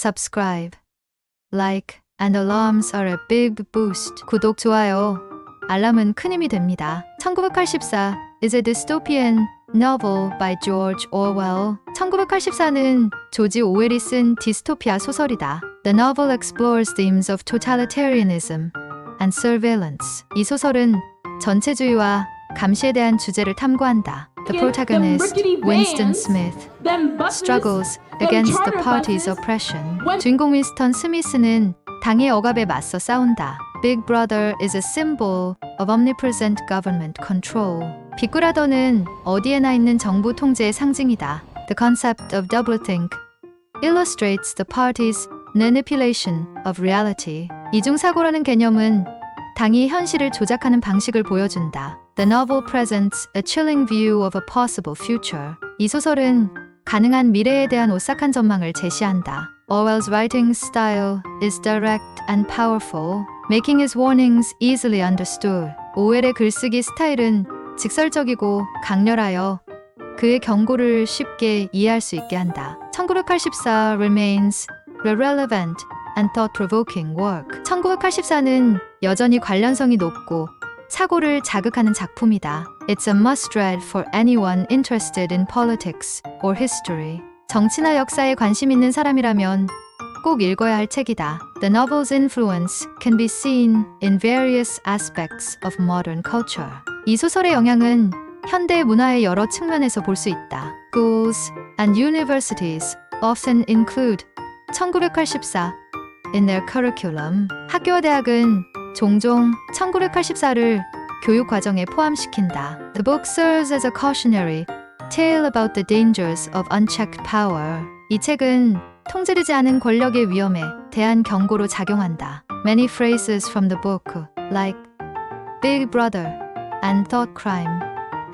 subscribe, like, and alarms are a big boost. 구독, 좋아요, 알람은 큰 힘이 됩니다. 1984 is a dystopian novel by George Orwell. 1984는 조지 오웰이 쓴 디스토피아 소설이다. The novel explores themes of totalitarianism and surveillance. 이 소설은 전체주의와 감시에 대한 주제를 탐구한다. The protagonist, Winston Smith, struggles against the party's oppression. 주인공 윈스턴 스미스는 당의 억압에 맞서 싸운다. Big Brother is a symbol of omnipresent government control. 빅브라더는 어디에나 있는 정부 통제의 상징이다. The concept of doublethink illustrates the party's manipulation of reality. 이중사고라는 개념은 당이 현실을 조작하는 방식을 보여준다. The novel presents a chilling view of a possible future. 이 소설은 가능한 미래에 대한 오싹한 전망을 제시한다. Orwell's writing style is direct and powerful, making his warnings easily understood. 오웰의 글쓰기 스타일은 직설적이고 강렬하여 그의 경고를 쉽게 이해할 수 있게 한다. 1984 remains a relevant and thought-provoking work. 1984는 여전히 관련성이 높고 사고를 자극하는 작품이다. It's a must-read for anyone interested in politics or history. 정치나 역사에 관심 있는 사람이라면 꼭 읽어야 할 책이다. The novel's influence can be seen in various aspects of modern culture. 이 소설의 영향은 현대 문화의 여러 측면에서 볼 수 있다. Schools and universities often include 1984 in their curriculum. 학교와 대학은 종종 1984를 교육 과정에 포함시킨다. The book serves as a cautionary tale about the dangers of unchecked power. 이 책은 통제되지 않은 권력의 위험에 대한 경고로 작용한다. Many phrases from the book, like Big Brother and thought crime,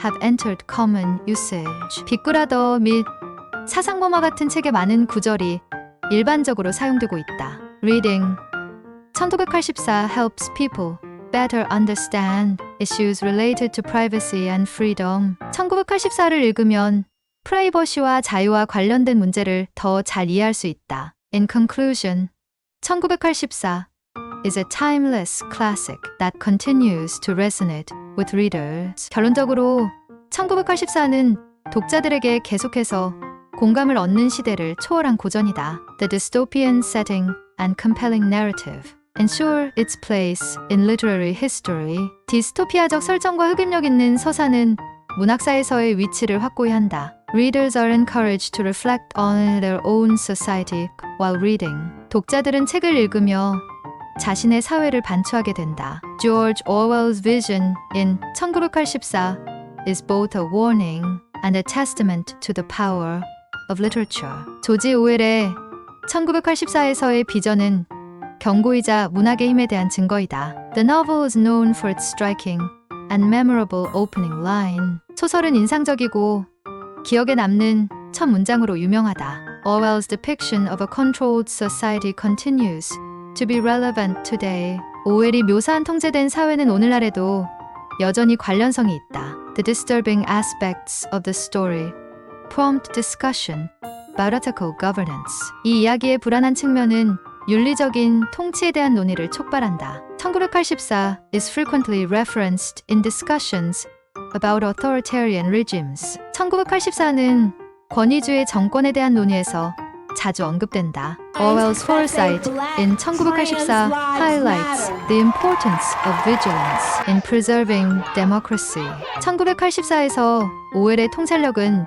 have entered common usage. 빅브라더 및 사상범화 같은 책의 많은 구절이 일반적으로 사용되고 있다. Reading 1984 helps people better understand issues related to privacy and freedom. 1984를 읽으면 프라이버시와 자유와 관련된 문제를 더 잘 이해할 수 있다. In conclusion, 1984 is a timeless classic that continues to resonate with readers. 결론적으로 1984는 독자들에게 계속해서 공감을 얻는 시대를 초월한 고전이다. The dystopian setting and compelling narrative ensure its place in literary history. 디스토피아적 설정과 흡입력 있는 서사는 문학사에서의 위치를 확고히 한다. Readers are encouraged to reflect on their own society while reading. 독자들은 책을 읽으며 자신의 사회를 반추하게 된다. George Orwell's vision in 1984 is both a warning and a testament to the power of literature. 조지 오웰의 1984에서의 비전은 경고이자 문학의 힘에 대한 증거이다. The novel is known for its striking and memorable opening line. 소설은 인상적이고 기억에 남는 첫 문장으로 유명하다. Orwell's depiction of a controlled society continues to be relevant today. 오웰이 묘사한 통제된 사회는 오늘날에도 여전히 관련성이 있다. The disturbing aspects of the story prompt discussion about ethical governance. 이 이야기의 불안한 측면은 윤리적인 통치에 대한 논의를 촉발한다. 1984 is frequently referenced in discussions about authoritarian regimes. 1984는 권위주의 정권에 대한 논의에서 자주 언급된다. Orwell's foresight in 1984 highlights the importance of vigilance in preserving democracy. 1984에서 오웰의 통찰력은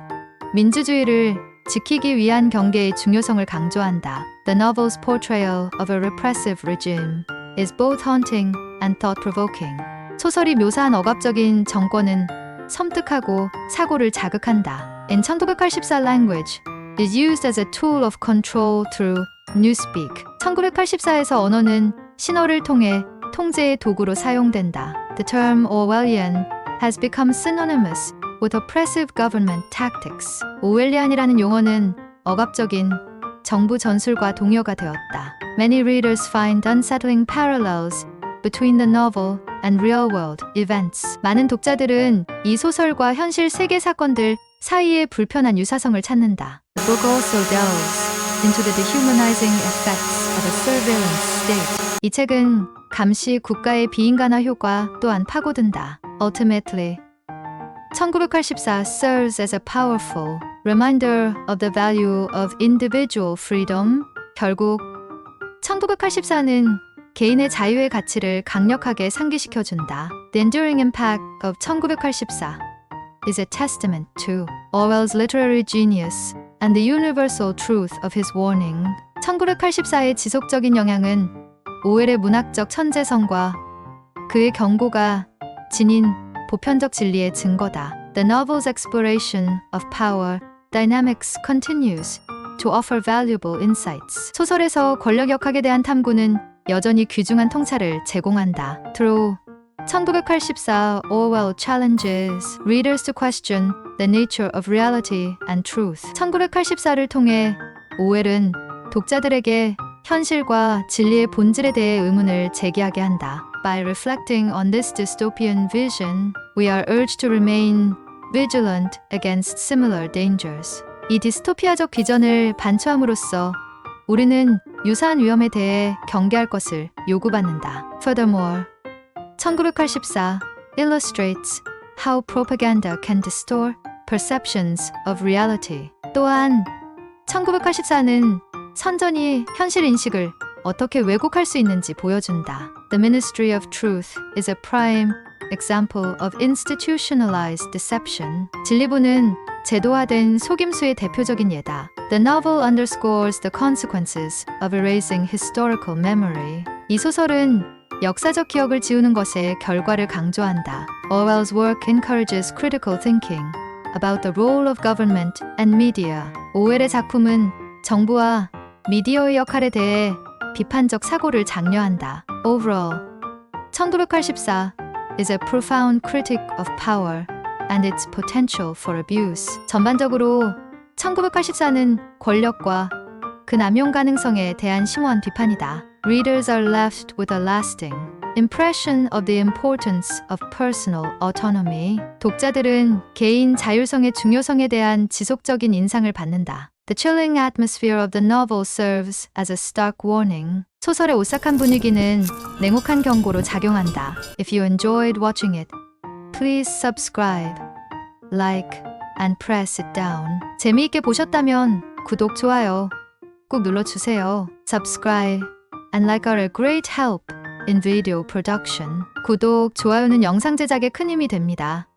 민주주의를 지키기 위한 경계의 중요성을 강조한다. The novel's portrayal of a repressive regime is both haunting and thought-provoking. 소설이 묘사한 억압적인 정권은 섬뜩하고 사고를 자극한다. In 1984 language is used as a tool of control through newspeak. 1984에서 언어는 신호를 통해 통제의 도구로 사용된다. The term Orwellian has become synonymous with oppressive government tactics. 오웰리안이라는 용어는 억압적인 정부 전술과 동요가 되었다. Many readers find unsettling parallels between the novel and real-world events. 많은 독자들은 이 소설과 현실 세계 사건들 사이의 불편한 유사성을 찾는다. The book also delves into the dehumanizing effects of a surveillance state. 이 책은 감시 국가의 비인간화 효과 또한 파고든다. Ultimately, 1984 serves as a powerful reminder of the value of individual freedom. 결국 1984는 개인의 자유의 가치를 강력하게 상기시켜준다. The enduring impact of 1984 is a testament to Orwell's literary genius and the universal truth of his warning. 1984의 지속적인 영향은 오웰의 문학적 천재성과 그의 경고가 지닌 보편적 진리의 증거다. The novel's exploration of power dynamics continues to offer valuable insights. 소설에서 권력 역학에 대한 탐구는 여전히 귀중한 통찰을 제공한다. Through 1984, Orwell challenges readers to question the nature of reality and truth. 1984를 통해 오웰은 독자들에게 현실과 진리의 본질에 대해 의문을 제기하게 한다. By reflecting on this dystopian vision, we are urged to remain vigilant against similar dangers. 이 디스토피아적 비전을 반추함으로써 우리는 유사한 위험에 대해 경계할 것을 요구받는다. Furthermore, 1984 illustrates how propaganda can distort perceptions of reality. 또한 1984는 선전이 현실 인식을 어떻게 왜곡할 수 있는지 보여준다. The Ministry of Truth is a prime example of institutionalized deception. 진리부는 제도화된 속임수의 대표적인 예다. The novel underscores the consequences of erasing historical memory. 이 소설은 역사적 기억을 지우는 것의 결과를 강조한다. Orwell's work encourages critical thinking about the role of government and media. 오웰의 작품은 정부와 미디어의 역할에 대해 비판적 사고를 장려한다. Overall, 1984 is a profound critic of power and its potential for abuse. 전반적으로 1984는 권력과 그 남용 가능성에 대한 심오한 비판이다. Readers are left with a lasting impression of the importance of personal autonomy. 독자들은 개인 자율성의 중요성에 대한 지속적인 인상을 받는다. The chilling atmosphere of the novel serves as a stark warning. 소설의 오싹한 분위기는 냉혹한 경고로 작용한다. If you enjoyed watching it, please subscribe, like, and press it down. 재미있게 보셨다면 구독, 좋아요 꼭 눌러주세요. Subscribe and like are a great help in video production. 구독, 좋아요는 영상 제작에 큰 힘이 됩니다.